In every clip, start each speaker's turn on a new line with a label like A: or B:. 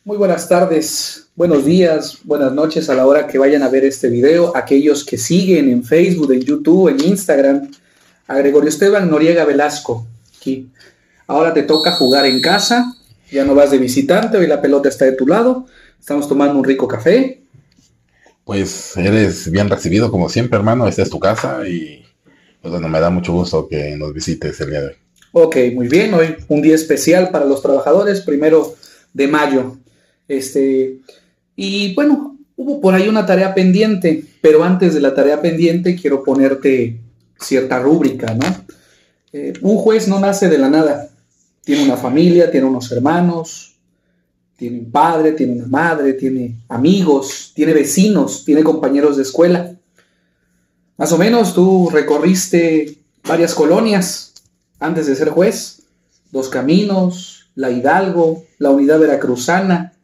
A: Muy buenas tardes, buenos días, buenas noches a la hora que vayan a ver este video. Aquellos que siguen en Facebook, en YouTube, en Instagram, a Gregorio Esteban Noriega Velasco. Aquí. Ahora te toca jugar en casa, ya no vas de visitante, hoy la pelota está de tu lado, estamos tomando un rico café.
B: Pues eres bien recibido como siempre, hermano, esta es tu casa y pues bueno, me da mucho gusto que nos visites el día de hoy.
A: Ok, muy bien, hoy un día especial para los trabajadores, 1 de mayo. Y bueno, hubo por ahí una tarea pendiente, pero antes de la tarea pendiente quiero ponerte cierta rúbrica, ¿no? Un juez no nace de la nada, tiene una familia, tiene unos hermanos, tiene un padre, tiene una madre, tiene amigos, tiene vecinos, tiene compañeros de escuela. Más o menos tú recorriste varias colonias antes de ser juez, Dos Caminos, La Hidalgo, la Unidad Veracruzana,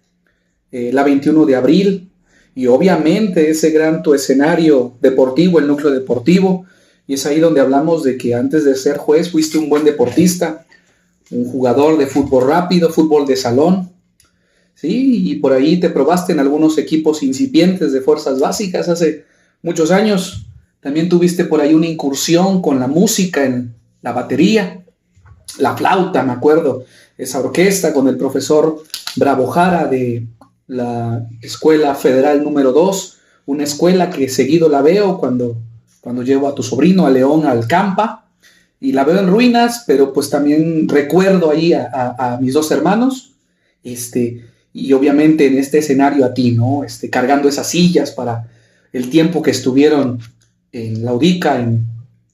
A: la 21 de abril, y obviamente ese gran tu escenario deportivo, el núcleo deportivo, y es ahí donde hablamos de que antes de ser juez fuiste un buen deportista, un jugador de fútbol rápido, fútbol de salón, ¿sí? Y por ahí te probaste en algunos equipos incipientes de fuerzas básicas hace muchos años. También tuviste por ahí una incursión con la música, en la batería, la flauta, me acuerdo, esa orquesta con el profesor Bravo Jara de la Escuela Federal número 2, una escuela que seguido la veo cuando llevo a tu sobrino, a León, al Campa, y la veo en ruinas, pero pues también recuerdo ahí a mis dos hermanos, y obviamente en este escenario a ti, ¿no? Cargando esas sillas para el tiempo que estuvieron en la UDICA, en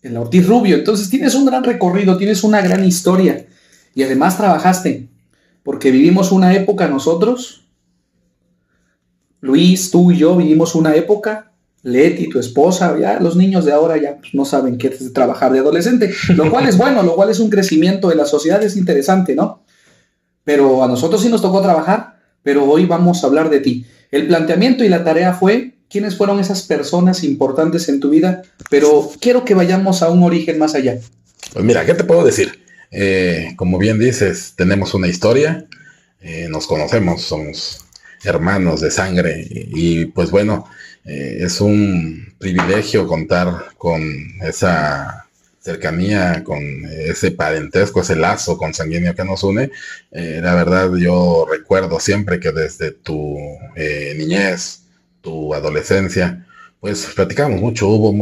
A: la Ortiz Rubio. Entonces tienes un gran recorrido, tienes una gran historia, y además trabajaste, porque vivimos una época nosotros, Luis, tú y yo vivimos una época, Leti, tu esposa, ya los niños de ahora ya pues, no saben qué es trabajar de adolescente, lo cual es bueno, lo cual es un crecimiento de la sociedad, es interesante, ¿no? Pero a nosotros sí nos tocó trabajar, pero hoy vamos a hablar de ti. El planteamiento y la tarea fue, ¿quiénes fueron esas personas importantes en tu vida? Pero quiero que vayamos a un origen más allá.
B: Pues mira, ¿qué te puedo decir? Como bien dices, tenemos una historia, nos conocemos, somos hermanos de sangre y pues bueno, es un privilegio contar con esa cercanía, con ese parentesco, ese lazo consanguíneo que nos une. La verdad, yo recuerdo siempre que desde tu niñez, tu adolescencia, pues platicamos mucho, hubo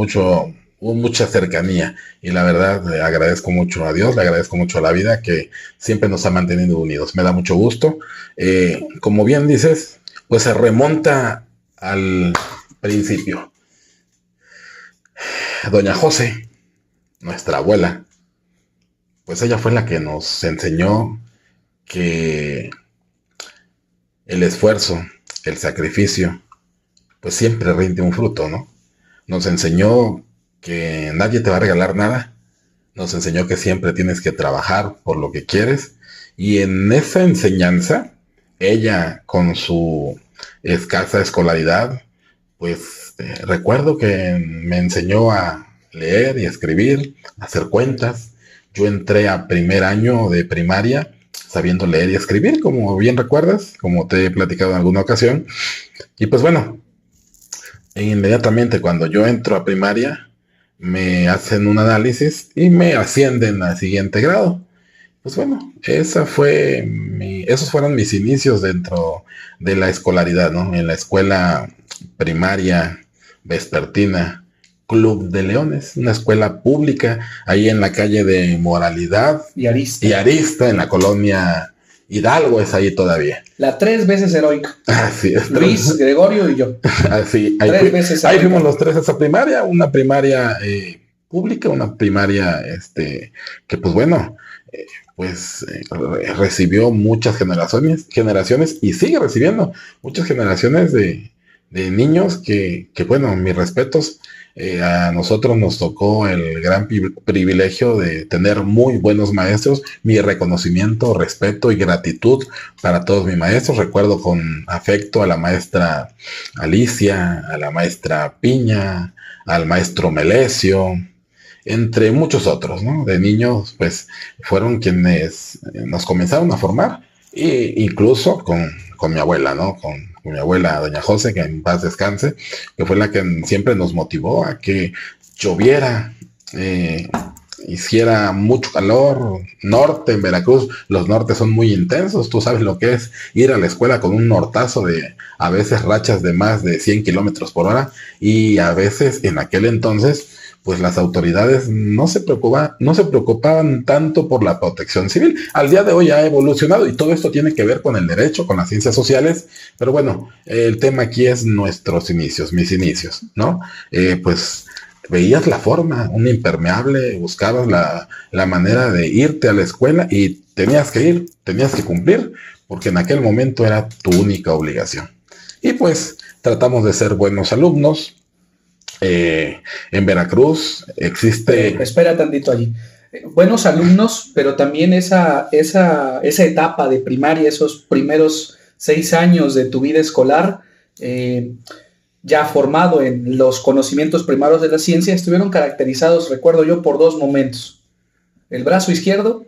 B: mucha cercanía, y la verdad le agradezco mucho a Dios, le agradezco mucho a la vida que siempre nos ha mantenido unidos. Me da mucho gusto. Como bien dices, pues se remonta al principio. Doña José, nuestra abuela, pues ella fue la que nos enseñó que el esfuerzo, el sacrificio, pues siempre rinde un fruto, ¿no? Nos enseñó que nadie te va a regalar nada, nos enseñó que siempre tienes que trabajar por lo que quieres, y en esa enseñanza, ella con su escasa escolaridad, pues recuerdo que me enseñó a leer y escribir, a hacer cuentas. Yo entré a primer año de primaria sabiendo leer y escribir, como bien recuerdas, como te he platicado en alguna ocasión, y pues bueno, inmediatamente cuando yo entro a primaria, me hacen un análisis y me ascienden al siguiente grado. Pues bueno, esos fueron mis inicios dentro de la escolaridad, ¿no? En la escuela primaria vespertina Club de Leones, una escuela pública, ahí en la calle de Moralidad
A: y
B: Arista, en la colonia Hidalgo, es ahí todavía.
A: La 3 veces heroica.
B: Así es.
A: Luis, Gregorio y yo.
B: Así,
A: ahí
B: fuimos los tres a esa primaria, una primaria pública, una primaria que pues bueno, recibió muchas generaciones y sigue recibiendo muchas generaciones de niños que bueno, mis respetos. A nosotros nos tocó el gran privilegio de tener muy buenos maestros. Mi reconocimiento, respeto y gratitud para todos mis maestros. Recuerdo con afecto a la maestra Alicia, a la maestra Piña, al maestro Melesio, entre muchos otros, ¿no? De niños, pues fueron quienes nos comenzaron a formar. Y incluso con mi abuela, ¿no? Con mi abuela, doña José, que en paz descanse, que fue la que siempre nos motivó a que lloviera, hiciera mucho calor, norte en Veracruz, los nortes son muy intensos, tú sabes lo que es ir a la escuela con un nortazo de a veces rachas de más de 100 kilómetros por hora, y a veces en aquel entonces pues las autoridades no se preocupaban tanto por la protección civil. Al día de hoy ha evolucionado y todo esto tiene que ver con el derecho, con las ciencias sociales, pero bueno, el tema aquí es nuestros inicios, mis inicios, ¿no? Pues veías la forma, un impermeable, buscabas la manera de irte a la escuela y tenías que ir, tenías que cumplir, porque en aquel momento era tu única obligación. Y pues tratamos de ser buenos alumnos. En Veracruz existe...
A: Espera tantito allí. Buenos alumnos, pero también esa etapa de primaria, esos primeros 6 años de tu vida escolar, ya formado en los conocimientos primarios de la ciencia, estuvieron caracterizados, recuerdo yo, por 2 momentos: el brazo izquierdo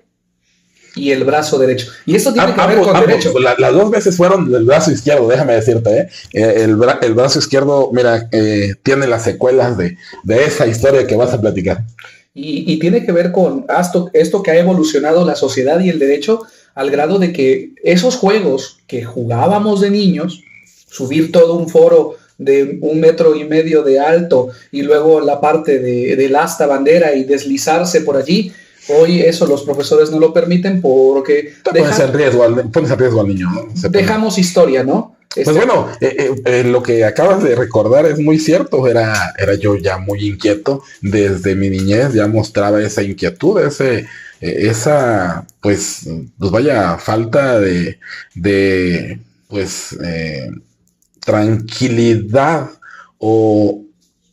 A: y el brazo derecho. Y esto tiene que ver con derecho.
B: Las 2 veces fueron del brazo izquierdo, déjame decirte, el brazo izquierdo, mira, tiene las secuelas de esa historia que vas a platicar.
A: Y tiene que ver con esto que ha evolucionado la sociedad y el derecho, al grado de que esos juegos que jugábamos de niños, subir todo un foro de 1,5 metros de alto y luego la parte del asta bandera y deslizarse por allí, hoy eso los profesores no lo permiten porque
B: pones en riesgo al niño, ¿no?
A: Dejamos historia, ¿no?
B: Pues bueno, lo que acabas de recordar es muy cierto. Era yo ya muy inquieto desde mi niñez, ya mostraba esa inquietud, esa, pues vaya, falta de pues, tranquilidad o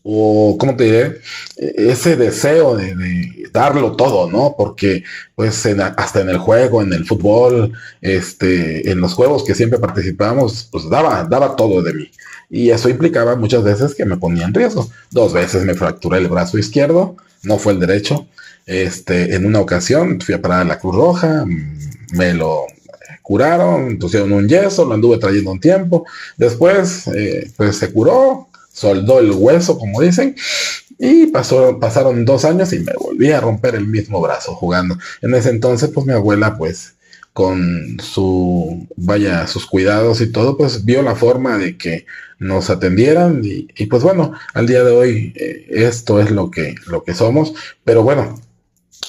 B: ¿cómo te diré? Ese deseo de darlo todo, ¿no? Porque, pues, hasta en el juego, en el fútbol, en los juegos que siempre participábamos, pues daba todo de mí. Y eso implicaba muchas veces que me ponía en riesgo. 2 veces me fracturé el brazo izquierdo, no fue el derecho. En una ocasión fui a parar a la Cruz Roja, me lo curaron, pusieron un yeso, lo anduve trayendo un tiempo. Después, pues se curó, soldó el hueso, como dicen, y pasaron 2 años y me volví a romper el mismo brazo jugando. En ese entonces, pues mi abuela, pues con sus cuidados y todo, pues vio la forma de que nos atendieran y pues bueno, al día de hoy esto es lo que somos, pero bueno,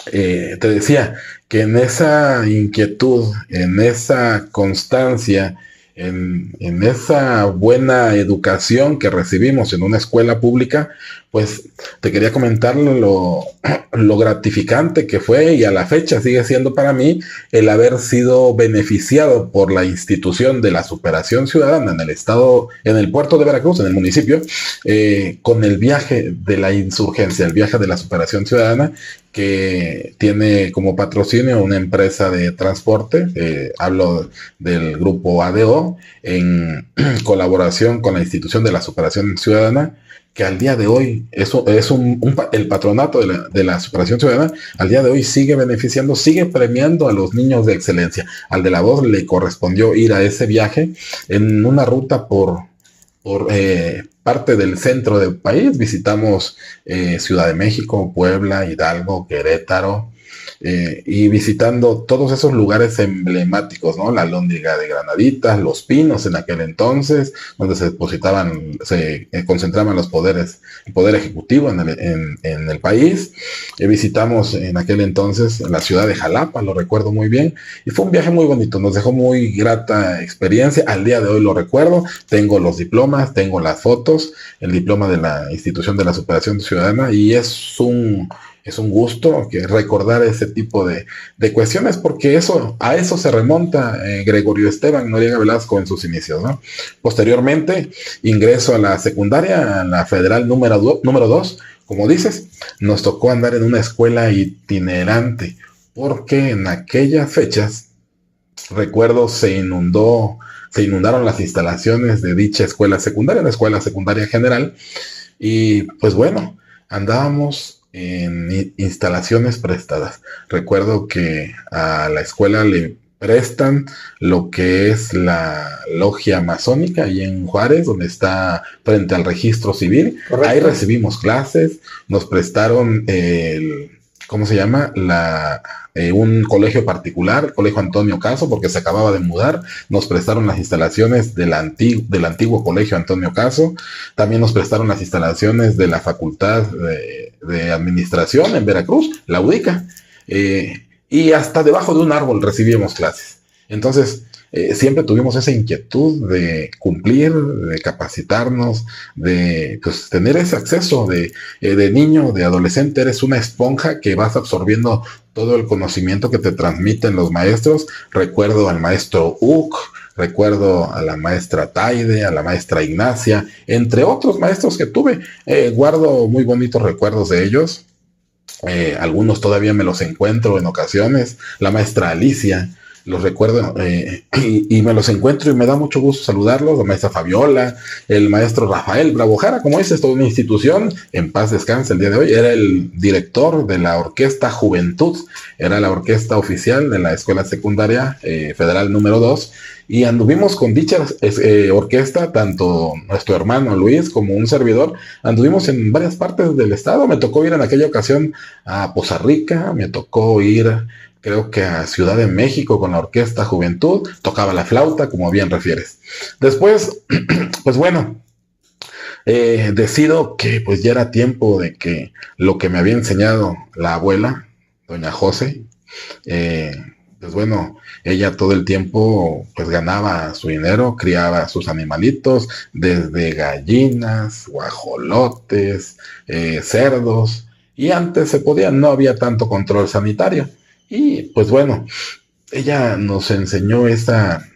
B: te decía que en esa inquietud, en esa constancia, en esa buena educación que recibimos en una escuela pública, pues te quería comentar lo gratificante que fue, y a la fecha sigue siendo para mí, el haber sido beneficiado por la institución de la superación ciudadana en el estado, en el puerto de Veracruz, en el municipio, con el viaje de la insurgencia, el viaje de la superación ciudadana, que tiene como patrocinio una empresa de transporte, hablo del grupo ADO, en colaboración con la institución de la superación ciudadana, que al día de hoy el patronato de la superación ciudadana, al día de hoy sigue beneficiando, sigue premiando a los niños de excelencia. Al de la voz le correspondió ir a ese viaje en una ruta por parte del centro del país. Visitamos Ciudad de México, Puebla, Hidalgo, Querétaro, y visitando todos esos lugares emblemáticos, ¿no? La Alhóndiga de Granaditas, Los Pinos en aquel entonces, donde se concentraban los poderes, el poder ejecutivo en el país. Visitamos en aquel entonces la ciudad de Jalapa, lo recuerdo muy bien, y fue un viaje muy bonito, nos dejó muy grata experiencia. Al día de hoy lo recuerdo, tengo los diplomas, tengo las fotos, el diploma de la institución de la superación ciudadana, y es un gusto recordar ese tipo de cuestiones, porque a eso se remonta Gregorio Esteban Noriega Velasco en sus inicios, ¿no? Posteriormente, ingreso a la secundaria, a la Federal número 2, como dices, nos tocó andar en una escuela itinerante, porque en aquellas fechas, recuerdo, se inundaron las instalaciones de dicha escuela secundaria, una escuela secundaria general, y pues bueno, andábamos en instalaciones prestadas. Recuerdo que a la escuela le prestan lo que es la logia masónica ahí en Juárez, donde está frente al registro civil.
A: Correcto.
B: Ahí recibimos clases, nos prestaron ¿cómo se llama? Un colegio particular, el Colegio Antonio Caso, porque se acababa de mudar. Nos prestaron las instalaciones del antiguo Colegio Antonio Caso. También nos prestaron las instalaciones de la Facultad de Administración en Veracruz, la UDICA. Y hasta debajo de un árbol recibíamos clases. Entonces, siempre tuvimos esa inquietud de cumplir, de capacitarnos, de pues, tener ese acceso de niño, de adolescente. Eres una esponja que vas absorbiendo todo el conocimiento que te transmiten los maestros. Recuerdo al maestro Uc, recuerdo a la maestra Taide, a la maestra Ignacia, entre otros maestros que tuve. Guardo muy bonitos recuerdos de ellos. Algunos todavía me los encuentro en ocasiones. La maestra Alicia, los recuerdo y me los encuentro y me da mucho gusto saludarlos. La maestra Fabiola, el maestro Rafael Bravojara, como es toda una institución, en paz descanse el día de hoy. Era el director de la Orquesta Juventud, era la orquesta oficial de la Escuela Secundaria Federal número 2. Y anduvimos con dicha orquesta, tanto nuestro hermano Luis como un servidor, anduvimos en varias partes del estado. Me tocó ir en aquella ocasión a Poza Rica, me tocó ir, creo que a Ciudad de México con la Orquesta Juventud, tocaba la flauta, como bien refieres. Después, pues bueno, decido que pues ya era tiempo de que lo que me había enseñado la abuela, doña José, pues bueno, ella todo el tiempo pues ganaba su dinero, criaba sus animalitos, desde gallinas, guajolotes, cerdos, y antes se podía, no había tanto control sanitario. Y pues bueno, ella nos enseñó esa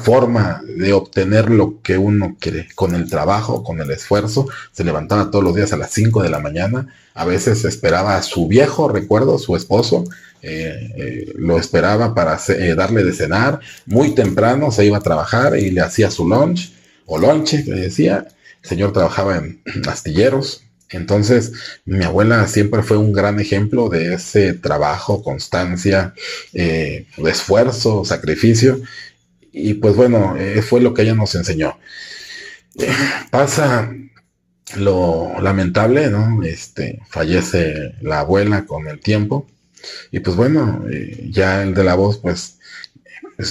B: forma de obtener lo que uno quiere, con el trabajo, con el esfuerzo. Se levantaba todos los días a las 5 de la mañana, a veces esperaba a su viejo, recuerdo, su esposo, lo esperaba para darle de cenar, muy temprano se iba a trabajar y le hacía su lunch, o lonche, que le decía. El señor trabajaba en astilleros. Entonces, mi abuela siempre fue un gran ejemplo de ese trabajo, constancia, de esfuerzo, sacrificio. Y pues bueno, fue lo que ella nos enseñó. Pasa lo lamentable, ¿no? Fallece la abuela con el tiempo. Y pues bueno, ya el de la voz, pues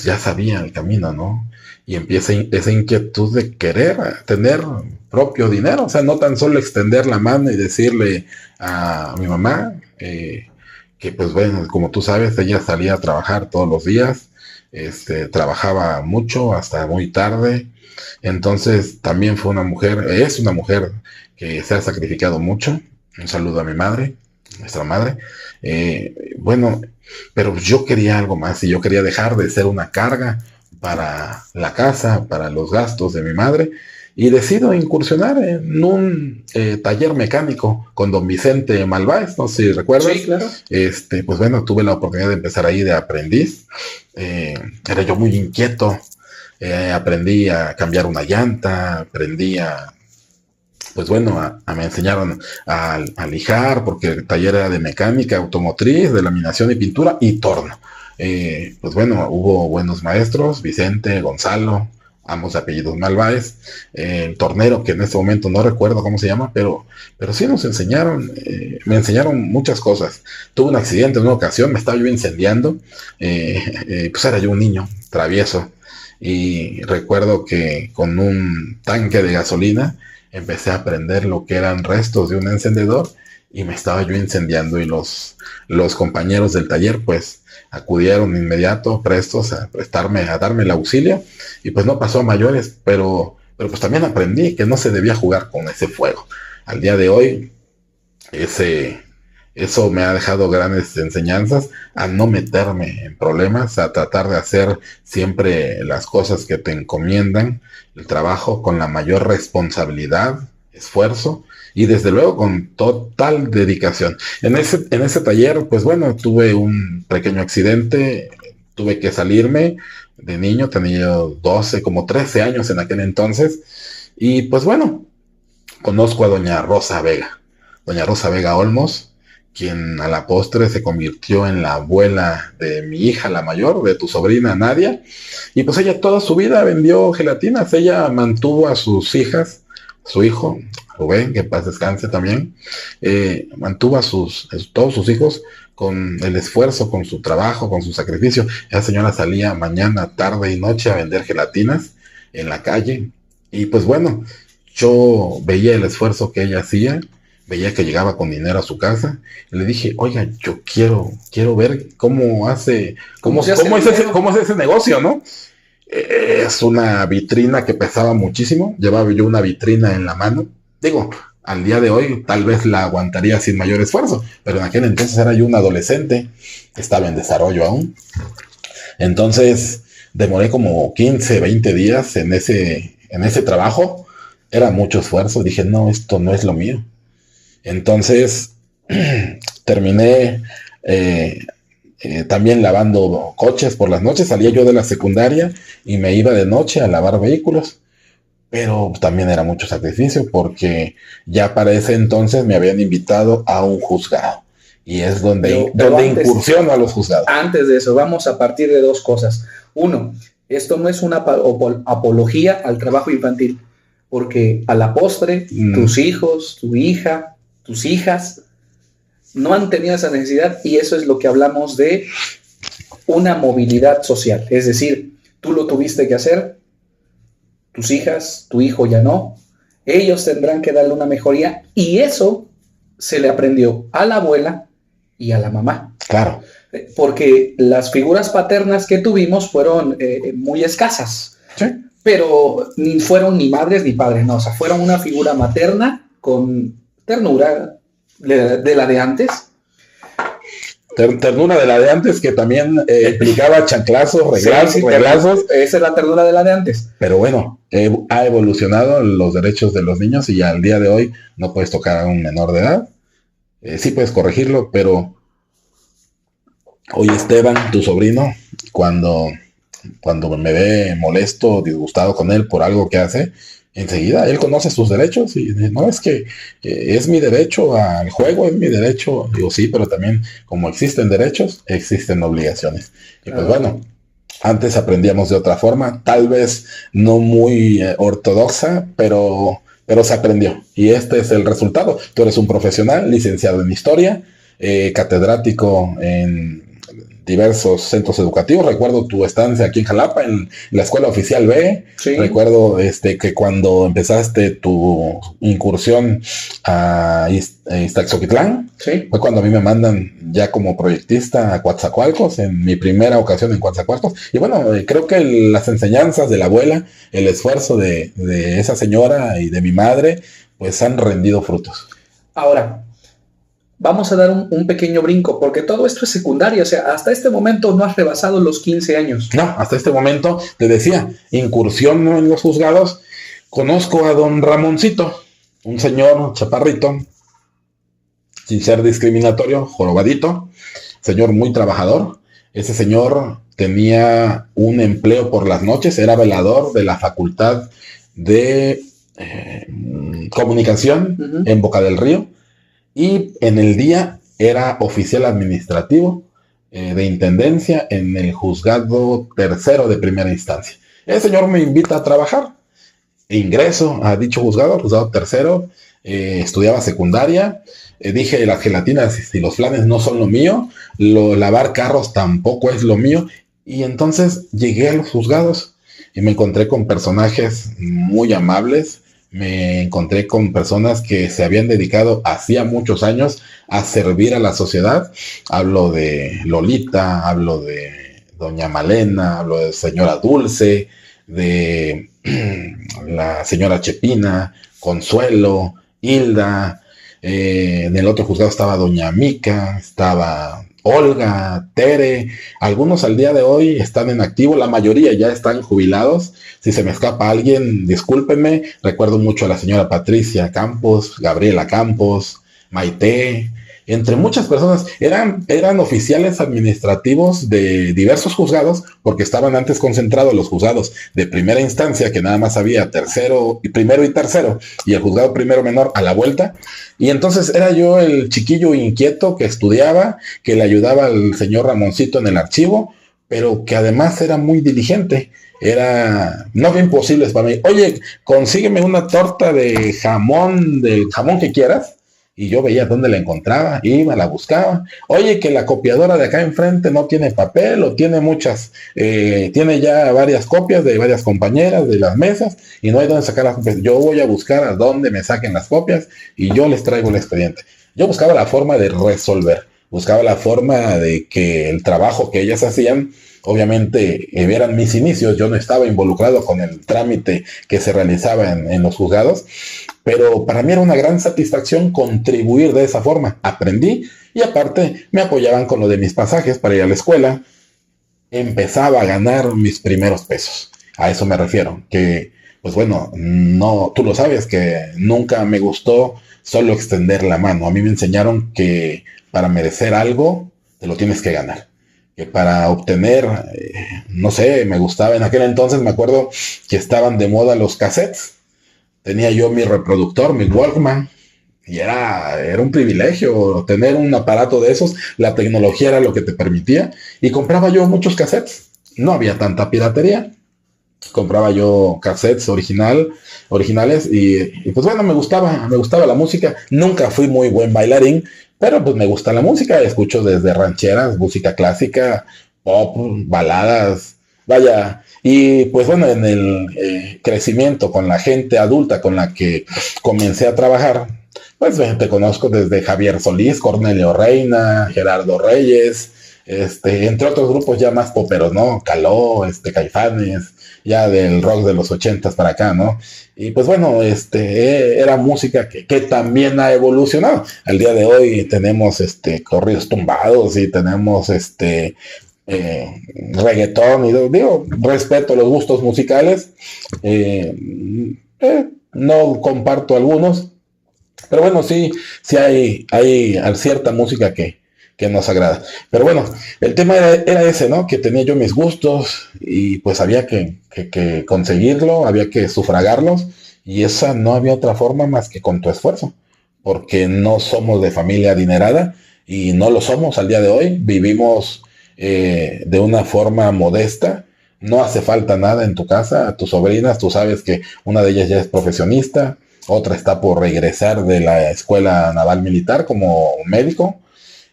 B: ya sabía el camino, ¿no? Y empieza esa inquietud de querer tener propio dinero. O sea, no tan solo extender la mano y decirle a mi mamá que pues bueno, como tú sabes, ella salía a trabajar todos los días. Trabajaba mucho hasta muy tarde. Entonces también fue una mujer, es una mujer que se ha sacrificado mucho. Un saludo a mi madre, nuestra madre. Bueno, pero yo quería algo más y yo quería dejar de ser una carga para la casa, para los gastos de mi madre, y decido incursionar en un taller mecánico con don Vicente Malváez, no sé si recuerdas.
A: Sí, claro.
B: Pues bueno, tuve la oportunidad de empezar ahí de aprendiz. Era yo muy inquieto. Aprendí a cambiar una llanta, aprendí a, pues bueno, me enseñaron a lijar, porque el taller era de mecánica automotriz, de laminación y pintura y torno. Pues bueno, hubo buenos maestros, Vicente, Gonzalo, ambos de apellidos Malváez, el tornero, que en este momento no recuerdo cómo se llama, pero sí nos enseñaron, me enseñaron muchas cosas. Tuve un accidente en una ocasión, me estaba yo incendiando, pues era yo un niño travieso, y recuerdo que con un tanque de gasolina empecé a aprender lo que eran restos de un encendedor, y me estaba yo incendiando, y los compañeros del taller pues acudieron de inmediato, prestos a darme el auxilio, y pues no pasó a mayores, pero pues también aprendí que no se debía jugar con ese fuego. Al día de hoy, eso me ha dejado grandes enseñanzas a no meterme en problemas, a tratar de hacer siempre las cosas que te encomiendan, el trabajo con la mayor responsabilidad, esfuerzo, y desde luego con total dedicación. En ese taller, pues bueno, tuve un pequeño accidente, tuve que salirme de niño, tenía 12, como 13 años en aquel entonces, y pues bueno, conozco a doña Rosa Vega Olmos, quien a la postre se convirtió en la abuela de mi hija, la mayor, de tu sobrina Nadia. Y pues ella toda su vida vendió gelatinas. Ella mantuvo a sus hijas, su hijo, Rubén, que en paz descanse también, mantuvo a todos sus hijos con el esfuerzo, con su trabajo, con su sacrificio. Esa señora salía mañana, tarde y noche a vender gelatinas en la calle. Y pues bueno, yo veía el esfuerzo que ella hacía, veía que llegaba con dinero a su casa, y le dije, oiga, yo quiero ver cómo hace, cómo es ese negocio, ¿no? Es una vitrina que pesaba muchísimo, llevaba yo una vitrina en la mano, digo, al día de hoy tal vez la aguantaría sin mayor esfuerzo, pero en aquel entonces era yo un adolescente, estaba en desarrollo aún, entonces demoré como 15, 20 días en ese trabajo, era mucho esfuerzo, dije, no, esto no es lo mío. Entonces terminé también lavando coches por las noches, salía yo de la secundaria y me iba de noche a lavar vehículos, pero también era mucho sacrificio porque ya para ese entonces me habían invitado a un juzgado y es donde incursiono a los juzgados.
A: Antes de eso, vamos a partir de dos cosas. Uno, esto no es una apología al trabajo infantil, porque a la postre, tus hijos, tu hija, tus hijas no han tenido esa necesidad y eso es lo que hablamos de una movilidad social. Es decir, tú lo tuviste que hacer, tus hijas, tu hijo ya no, ellos tendrán que darle una mejoría y eso se le aprendió a la abuela y a la mamá.
B: Claro.
A: Porque las figuras paternas que tuvimos fueron muy escasas.
B: Sí.
A: Pero ni fueron ni madres ni padres, no, o sea, fueron una figura materna con ternura de la de antes.
B: Ternura de la de antes que también implicaba chanclazos, reglazos.
A: Esa es la ternura de la de antes.
B: Pero bueno, ha evolucionado los derechos de los niños y al día de hoy no puedes tocar a un menor de edad. Sí puedes corregirlo, pero hoy Esteban, tu sobrino, cuando me ve molesto, disgustado con él por algo que hace, enseguida él conoce sus derechos y dice, no, es que es mi derecho al juego, es mi derecho. Digo, sí, pero también como existen derechos, existen obligaciones. Y pues bueno, antes aprendíamos de otra forma, tal vez no muy ortodoxa, pero se aprendió. Y este es el resultado. Tú eres un profesional, licenciado en historia, catedrático en diversos centros educativos. Recuerdo tu estancia aquí en Jalapa, en la Escuela Oficial B. Sí. Recuerdo que cuando empezaste tu incursión a Iztaxoquitlán, sí, fue cuando a mí me mandan ya como proyectista a Coatzacoalcos, en mi primera ocasión en Coatzacoalcos. Y bueno, creo que las enseñanzas de la abuela, el esfuerzo de esa señora y de mi madre, pues han rendido frutos.
A: Ahora, vamos a dar un pequeño brinco, porque todo esto es secundaria, o sea, hasta este momento no has rebasado los 15 años.
B: No, hasta este momento, te decía, incursión en los juzgados, conozco a don Ramoncito, un señor chaparrito, sin ser discriminatorio, jorobadito, señor muy trabajador. Ese señor tenía un empleo por las noches, era velador de la Facultad de Comunicación en Boca del Río. Y en el día era oficial administrativo de intendencia en el juzgado tercero de primera instancia. El señor me invita a trabajar. Ingreso a dicho juzgado tercero. Estudiaba secundaria. Dije, las gelatinas y los flanes no son lo mío. Lavar carros tampoco es lo mío. Y entonces llegué a los juzgados y me encontré con personajes muy amables. Me encontré con personas que se habían dedicado hacía muchos años a servir a la sociedad. Hablo de Lolita, hablo de doña Malena, hablo de señora Dulce, de la señora Chepina, Consuelo, Hilda. En el otro juzgado estaba doña Mica, estaba Olga, Tere. Algunos al día de hoy están en activo, la mayoría ya están jubilados. Si se me escapa alguien, discúlpenme. Recuerdo mucho a la señora Patricia Campos, Gabriela Campos, Maite, entre muchas personas, eran oficiales administrativos de diversos juzgados, porque estaban antes concentrados los juzgados de primera instancia, que nada más había primero y tercero, y el juzgado primero menor a la vuelta. Y entonces era yo el chiquillo inquieto que estudiaba, que le ayudaba al señor Ramoncito en el archivo, pero que además era muy diligente. No había imposibles para mí. Oye, consígueme una torta de jamón, del jamón que quieras. Y yo veía dónde la encontraba, iba, la buscaba. Oye, que la copiadora de acá enfrente no tiene papel o tiene tiene ya varias copias de varias compañeras de las mesas y no hay dónde sacar las copias. Yo voy a buscar a dónde me saquen las copias y yo les traigo el expediente. Yo buscaba la forma de resolver, buscaba la forma de que el trabajo que ellas hacían, obviamente eran mis inicios, yo no estaba involucrado con el trámite que se realizaba en los juzgados, pero para mí era una gran satisfacción contribuir de esa forma. Aprendí y aparte me apoyaban con lo de mis pasajes para ir a la escuela. Empezaba a ganar mis primeros pesos. A eso me refiero, que pues bueno, no, tú lo sabes que nunca me gustó solo extender la mano. A mí me enseñaron que para merecer algo te lo tienes que ganar. Que para obtener, no sé, me gustaba en aquel entonces, me acuerdo que estaban de moda los cassettes. Tenía yo mi reproductor, mi Walkman, y era un privilegio tener un aparato de esos. La tecnología era lo que te permitía, y compraba yo muchos cassettes. No había tanta piratería. Compraba yo cassettes originales, y pues bueno, me gustaba la música. Nunca fui muy buen bailarín, pero pues me gusta la música. Escucho desde rancheras, música clásica, pop, baladas, vaya. Y pues bueno, en el crecimiento con la gente adulta con la que comencé a trabajar, pues te conozco desde Javier Solís, Cornelio Reina, Gerardo Reyes, entre otros grupos ya más poperos, ¿no? Caló, Caifanes, ya del rock de los 80s para acá, ¿no? Y pues bueno, era música que también ha evolucionado. Al día de hoy tenemos corridos tumbados y tenemos reggaetón, y digo, respeto los gustos musicales, no comparto algunos, pero bueno, sí hay cierta música que nos agrada. Pero bueno, el tema era ese, ¿no? Que tenía yo mis gustos y pues había que conseguirlo, había que sufragarlos, y esa no había otra forma más que con tu esfuerzo, porque no somos de familia adinerada y no lo somos al día de hoy. Vivimos de una forma modesta. No hace falta nada en tu casa. A tus sobrinas, tú sabes que una de ellas ya es profesionista, otra está por regresar de la escuela naval militar como médico,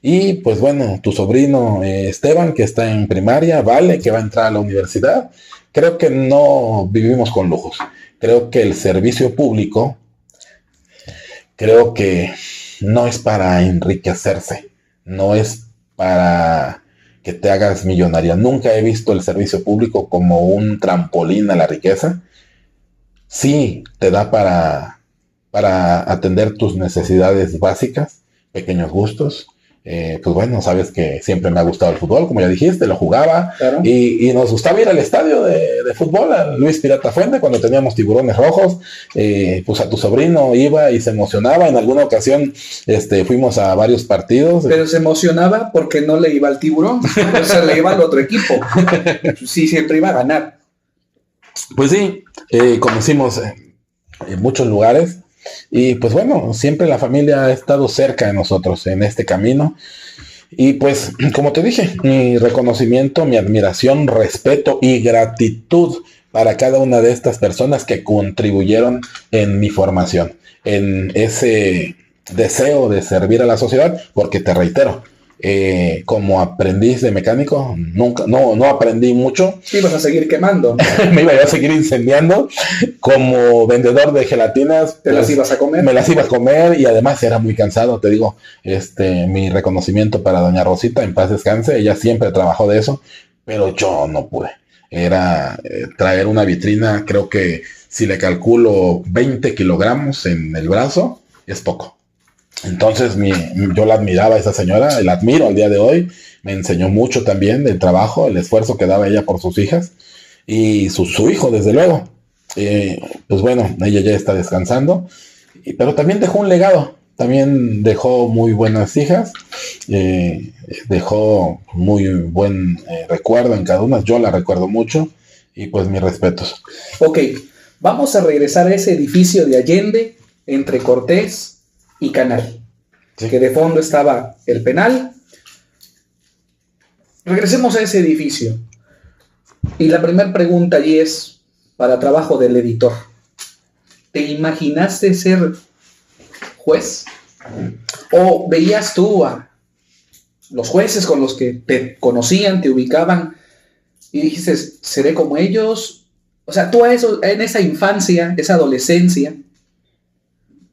B: y pues bueno, tu sobrino Esteban, que está en primaria, Vale, que va a entrar a la universidad. Creo que no vivimos con lujos. Creo que el servicio público, creo que no es para enriquecerse, no es para que te hagas millonaria. Nunca he visto el servicio público como un trampolín a la riqueza. Sí, te da para atender tus necesidades básicas, pequeños gustos. Pues bueno, sabes que siempre me ha gustado el fútbol, como ya dijiste, lo jugaba, claro. Y nos gustaba ir al estadio de fútbol, a Luis Pirata Fuente, cuando teníamos Tiburones Rojos. Pues a tu sobrino iba y se emocionaba. En alguna ocasión fuimos a varios partidos.
A: Pero se emocionaba porque no le iba al Tiburón, o sea, le iba al otro equipo. Sí, siempre iba a ganar.
B: Pues sí, conocimos en muchos lugares. Y pues bueno, siempre la familia ha estado cerca de nosotros en este camino. Y pues, como te dije, mi reconocimiento, mi admiración, respeto y gratitud para cada una de estas personas que contribuyeron en mi formación, en ese deseo de servir a la sociedad, porque te reitero, como aprendiz de mecánico, no aprendí mucho.
A: Sí, ibas a seguir quemando.
B: Me iba a seguir incendiando. Como vendedor de gelatinas,
A: ¿te las ibas a comer?
B: Me las iba a comer, y además era muy cansado, te digo. Mi reconocimiento para doña Rosita, en paz descanse, ella siempre trabajó de eso, pero yo no pude. Era traer una vitrina, creo que si le calculo 20 kilogramos en el brazo, es poco. Entonces yo la admiraba a esa señora, la admiro al día de hoy. Me enseñó mucho también del trabajo, el esfuerzo que daba ella por sus hijas y su hijo, desde luego. Pues bueno, ella ya está descansando, pero también dejó un legado. también dejó muy buenas hijas, dejó muy buen recuerdo en cada una, yo la recuerdo mucho y pues mis respetos.
A: Ok, vamos a regresar a ese edificio de Allende entre Cortés y Canal,
B: Sí.
A: que de fondo estaba el penal. Regresemos a ese edificio. Y la primera pregunta allí es para trabajo del editor. ¿Te imaginaste ser juez? ¿O veías tú a los jueces con los que te conocían, te ubicaban y dijiste, seré como ellos? O sea, tú a eso, en esa infancia, esa adolescencia,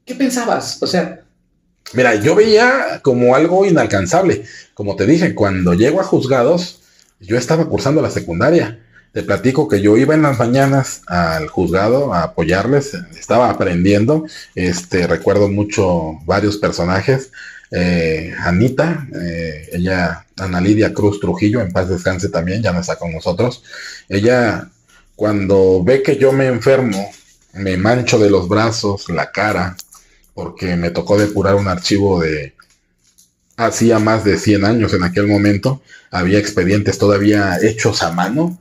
A: ¿qué pensabas? O sea,
B: Mira, yo veía como algo inalcanzable. Como te dije, cuando llego a juzgados, yo estaba cursando la secundaria. Te platico que yo iba en las mañanas al juzgado a apoyarles, estaba aprendiendo. Recuerdo mucho varios personajes. Anita, ella, Ana Lidia Cruz Trujillo, en paz descanse también, ya no está con nosotros. Ella, cuando ve que yo me enfermo, me mancho de los brazos, la cara, porque me tocó depurar un archivo de hacía más de 100 años en aquel momento. Había expedientes todavía hechos a mano,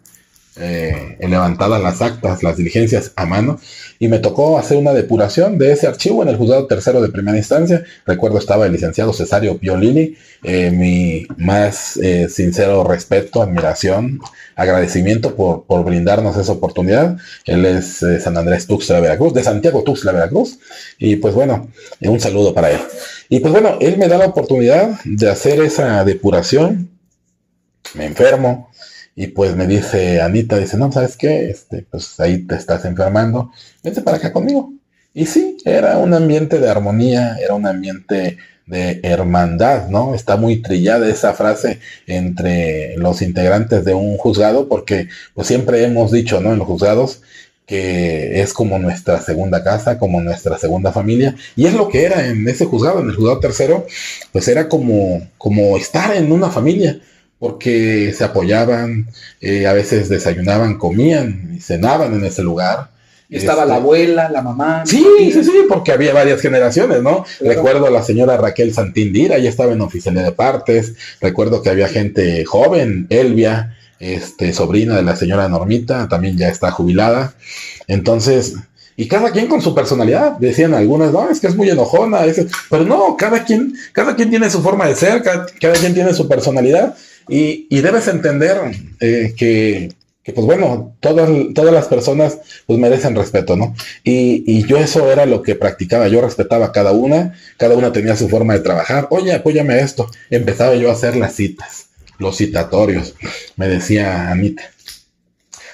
B: levantadas las actas, las diligencias a mano, y me tocó hacer una depuración de ese archivo en el juzgado tercero de primera instancia. Recuerdo estaba el licenciado Cesario Piolini, mi más sincero respeto, admiración, agradecimiento por brindarnos esa oportunidad. Él es San Andrés Tuxtla, Veracruz, de Santiago Tuxtla, Veracruz, y pues bueno, un saludo para él. Y pues bueno, él me da la oportunidad de hacer esa depuración, me enfermo, y pues me dice Anita, dice, no, ¿sabes qué? Pues ahí te estás enfermando, vente para acá conmigo. Y sí, era un ambiente de armonía, era un ambiente de hermandad, ¿no? Está muy trillada esa frase entre los integrantes de un juzgado, porque pues siempre hemos dicho, ¿no? En los juzgados, que es como nuestra segunda casa, como nuestra segunda familia, y es lo que era en ese juzgado, en el juzgado tercero, pues era como estar en una familia, porque se apoyaban, a veces desayunaban, comían y cenaban en ese lugar.
A: estaba la abuela, la mamá.
B: Sí, sí, sí, porque había varias generaciones, ¿no? Claro. Recuerdo a la señora Raquel Santindira, ella estaba en oficialía de partes. Recuerdo que había gente joven, Elvia, sobrina de la señora Normita, también ya está jubilada. Entonces, y cada quien con su personalidad. Decían algunas, no, es que es muy enojona, pero no, cada quien tiene su forma de ser, cada quien tiene su personalidad. Y debes entender que pues bueno, todas las personas pues merecen respeto, ¿no? Y yo eso era lo que practicaba, yo respetaba a cada una tenía su forma de trabajar. Oye, apóyame a esto. Empezaba yo a hacer las citas, los citatorios, me decía Anita.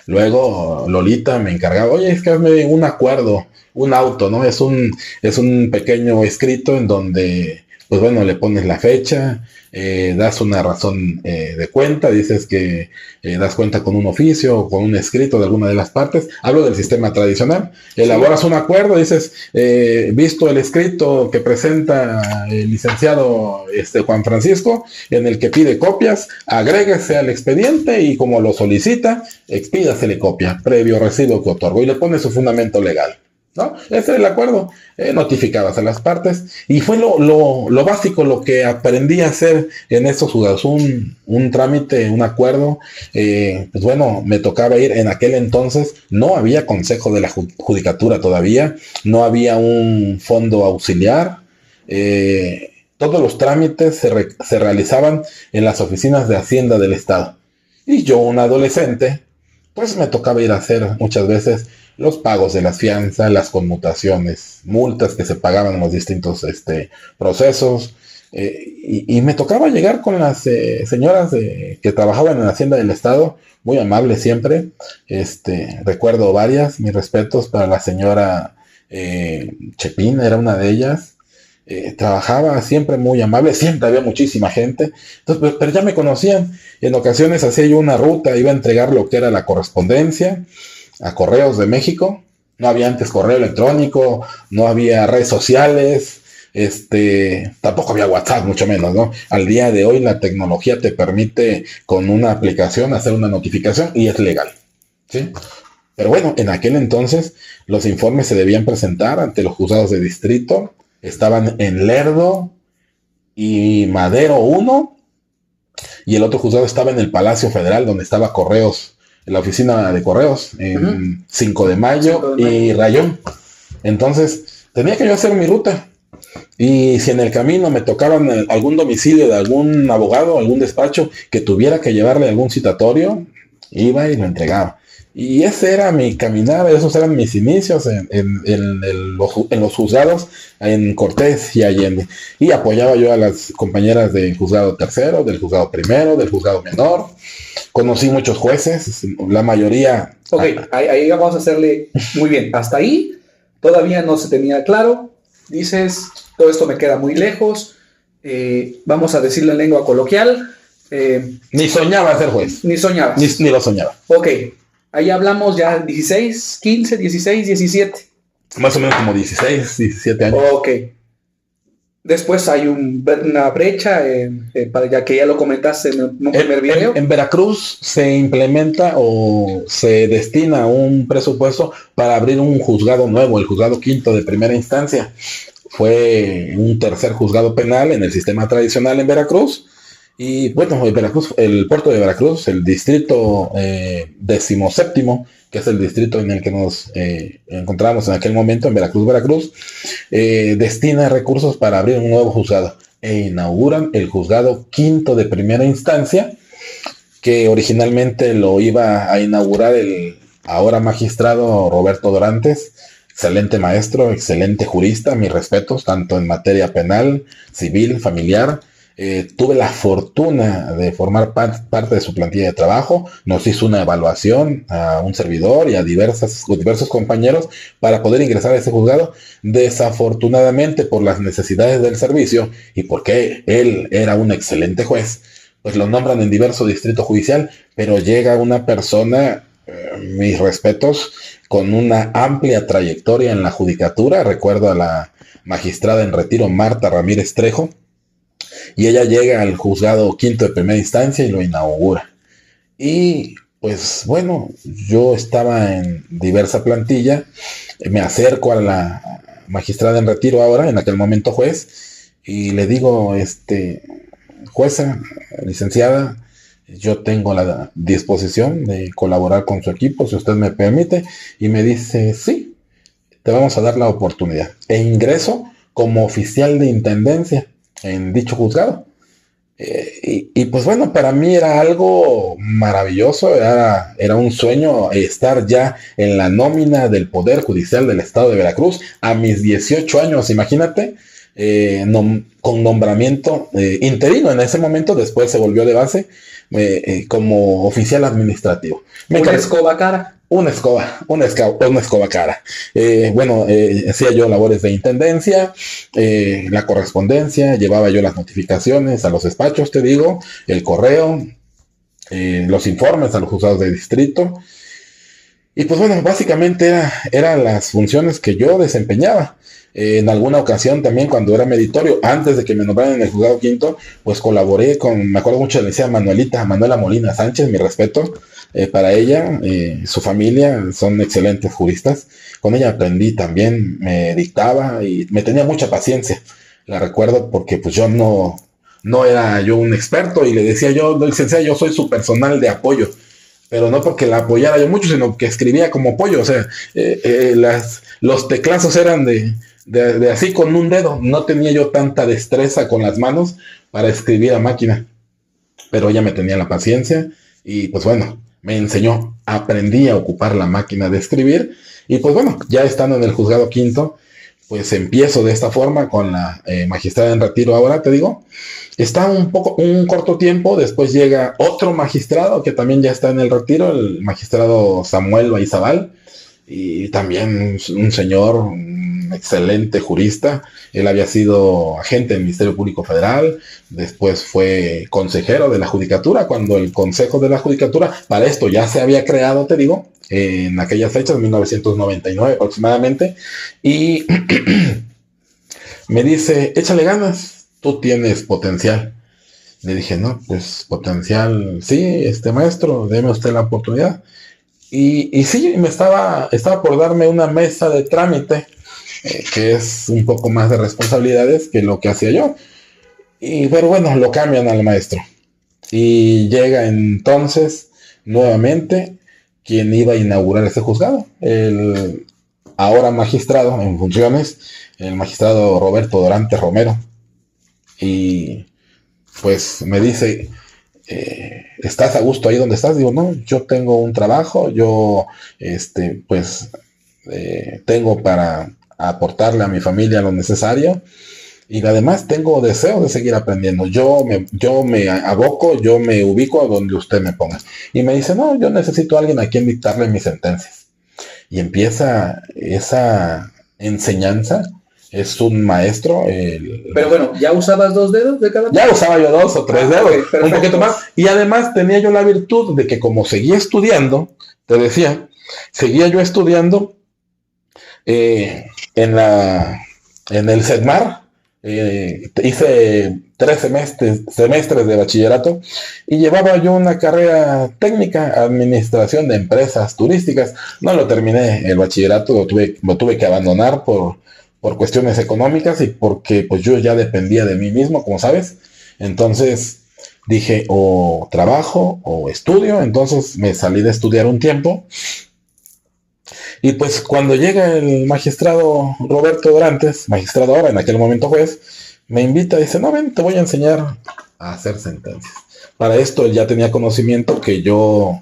B: Luego Lolita me encargaba, oye, es que hazme un acuerdo, un auto, ¿no? Es un pequeño escrito en donde, pues bueno, le pones la fecha, das una razón de cuenta, dices que das cuenta con un oficio o con un escrito de alguna de las partes. Hablo del sistema tradicional. Elaboras un acuerdo, dices, visto el escrito que presenta el licenciado Juan Francisco, en el que pide copias, agréguese al expediente y como lo solicita, expídasele copia, previo recibo que otorgo, y le pone su fundamento legal, ¿no? Ese era el acuerdo. Notificabas a las partes y fue lo básico, lo que aprendí a hacer en estos juzgados, un trámite, un acuerdo. Pues bueno, me tocaba ir. En aquel entonces no había consejo de la judicatura todavía, no había un fondo auxiliar. Todos los trámites se realizaban en las oficinas de Hacienda del Estado, y yo, un adolescente, pues me tocaba ir a hacer muchas veces los pagos de las fianzas, las conmutaciones, multas que se pagaban en los distintos procesos, y me tocaba llegar con las señoras que trabajaban en Hacienda del Estado, muy amables siempre. Recuerdo varias, mis respetos para la señora Chepín, era una de ellas. Trabajaba siempre muy amable, siempre había muchísima gente, entonces, pero ya me conocían. En ocasiones hacía yo una ruta, iba a entregar lo que era la correspondencia a Correos de México. No había antes correo electrónico, no había redes sociales, tampoco había WhatsApp, mucho menos, ¿no? Al día de hoy la tecnología te permite con una aplicación hacer una notificación y es legal, ¿sí? Pero bueno, en aquel entonces los informes se debían presentar ante los juzgados de distrito, estaban en Lerdo y Madero 1, y el otro juzgado estaba en el Palacio Federal, donde estaba Correos, en la oficina de Correos, en 5 de Mayo y Rayón. Entonces, tenía que yo hacer mi ruta. Y si en el camino me tocaban algún domicilio de algún abogado, algún despacho que tuviera que llevarle algún citatorio, iba y lo entregaba. Y ese era mi caminar, esos eran mis inicios en los juzgados, en Cortés y Allende. Y apoyaba yo a las compañeras del juzgado tercero, del juzgado primero, del juzgado menor. Conocí muchos jueces, la mayoría...
A: Ok, ahí vamos a hacerle muy bien. Hasta ahí todavía no se tenía claro. Dices, todo esto me queda muy lejos. Vamos a decirlo en lengua coloquial.
B: Ni soñaba ser juez.
A: Ni soñaba.
B: Ni lo soñaba.
A: Ok, ahí hablamos ya 16, 15, 16, 17.
B: Más o menos como 16, 17 años.
A: Ok. Después hay una brecha, para ya que ya lo comentaste en un primer video.
B: En Veracruz se implementa o se destina un presupuesto para abrir un juzgado nuevo, el juzgado quinto de primera instancia. Fue un tercer juzgado penal en el sistema tradicional en Veracruz. Y bueno, Veracruz, el puerto de Veracruz, el distrito 17º, que es el distrito en el que nos encontrábamos en aquel momento, en Veracruz, destina recursos para abrir un nuevo juzgado e inauguran el juzgado quinto de primera instancia, que originalmente lo iba a inaugurar el ahora magistrado Roberto Dorantes, excelente maestro, excelente jurista, mis respetos, tanto en materia penal, civil, familiar. Tuve la fortuna de formar parte de su plantilla de trabajo. Nos hizo una evaluación a un servidor y a diversos compañeros para poder ingresar a ese juzgado. Desafortunadamente, por las necesidades del servicio y porque él era un excelente juez, pues lo nombran en diverso distrito judicial, pero llega una persona, mis respetos, con una amplia trayectoria en la judicatura. Recuerdo a la magistrada en retiro Marta Ramírez Trejo, y ella llega al juzgado quinto de primera instancia y lo inaugura. Y pues bueno, yo estaba en diversa plantilla, me acerco a la magistrada en retiro ahora, en aquel momento juez, y le digo, jueza, licenciada, yo tengo la disposición de colaborar con su equipo, si usted me permite, y me dice, sí, te vamos a dar la oportunidad. E ingreso como oficial de intendencia en dicho juzgado. Y pues bueno, para mí era algo maravilloso, era un sueño estar ya en la nómina del Poder Judicial del Estado de Veracruz a mis 18 años, imagínate, con nombramiento interino en ese momento, después se volvió de base como oficial administrativo.
A: Una escoba cara.
B: Una escoba cara. Hacía yo labores de intendencia, la correspondencia, llevaba yo las notificaciones a los despachos, te digo, el correo, los informes a los juzgados de distrito. Y pues bueno, básicamente eran las funciones que yo desempeñaba. En alguna ocasión también, cuando era meditorio, antes de que me nombraran en el juzgado quinto, pues colaboré me acuerdo mucho de la licenciada Manuela Molina Sánchez, mi respeto para ella, su familia, son excelentes juristas. Con ella aprendí también, me dictaba y me tenía mucha paciencia. La recuerdo porque pues yo no era yo un experto y le decía yo, licenciada, yo soy su personal de apoyo. Pero no porque la apoyara yo mucho, sino que escribía como apoyo. O sea, los teclazos eran de así con un dedo. No tenía yo tanta destreza con las manos para escribir a máquina. Pero ella me tenía la paciencia y pues bueno, me enseñó. Aprendí a ocupar la máquina de escribir. Y pues bueno, ya estando en el juzgado quinto, pues empiezo de esta forma con la magistrada en retiro ahora, te digo. Está un corto tiempo, después llega otro magistrado que también ya está en el retiro, el magistrado Samuel Baizabal, y también un señor, un excelente jurista. Él había sido agente del Ministerio Público Federal, después fue consejero de la Judicatura, cuando el Consejo de la Judicatura, para esto ya se había creado, te digo, en aquellas fechas, 1999 aproximadamente, y me dice, échale ganas, tú tienes potencial. Le dije, no, pues potencial, sí, maestro, deme usted la oportunidad. Y sí, estaba por darme una mesa de trámite que es un poco más de responsabilidades que lo que hacía yo. Pero bueno, lo cambian al maestro. Y llega entonces nuevamente quien iba a inaugurar ese juzgado, el ahora magistrado en funciones, el magistrado Roberto Dorantes Romero. Y pues me dice, ¿estás a gusto ahí donde estás? Digo, no, yo tengo un trabajo, yo tengo para aportarle a mi familia lo necesario. Y además tengo deseo de seguir aprendiendo. Yo me aboco, yo me ubico a donde usted me ponga. Y me dice, no, yo necesito a alguien a quien dictarle mis sentencias. Y empieza esa enseñanza. Es un maestro.
A: Pero bueno, ¿ya usabas 2 dedos de cada?
B: Ya usaba yo 2 o 3 dedos,
A: okay,
B: un poquito más. Y además tenía yo la virtud de que como seguía estudiando, te decía, seguía yo estudiando en el CEDMAR. Hice 3 semestres de bachillerato y llevaba yo una carrera técnica, administración de empresas turísticas. No lo terminé el bachillerato, lo tuve que abandonar por cuestiones económicas y porque pues yo ya dependía de mí mismo, como sabes. Entonces dije, o trabajo o estudio. Entonces me salí de estudiar un tiempo. Y pues cuando llega el magistrado Roberto Dorantes, magistrado ahora, en aquel momento juez, me invita y dice, no, ven, te voy a enseñar a hacer sentencias. Para esto él ya tenía conocimiento que yo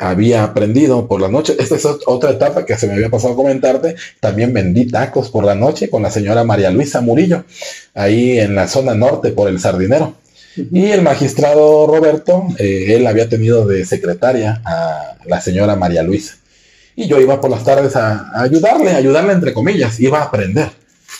B: había aprendido por la noche. Esta es otra etapa que se me había pasado a comentarte. También vendí tacos por la noche con la señora María Luisa Murillo, ahí en la zona norte por el Sardinero. Y el magistrado Roberto, él había tenido de secretaria a la señora María Luisa. Y yo iba por las tardes a ayudarle entre comillas, iba a aprender,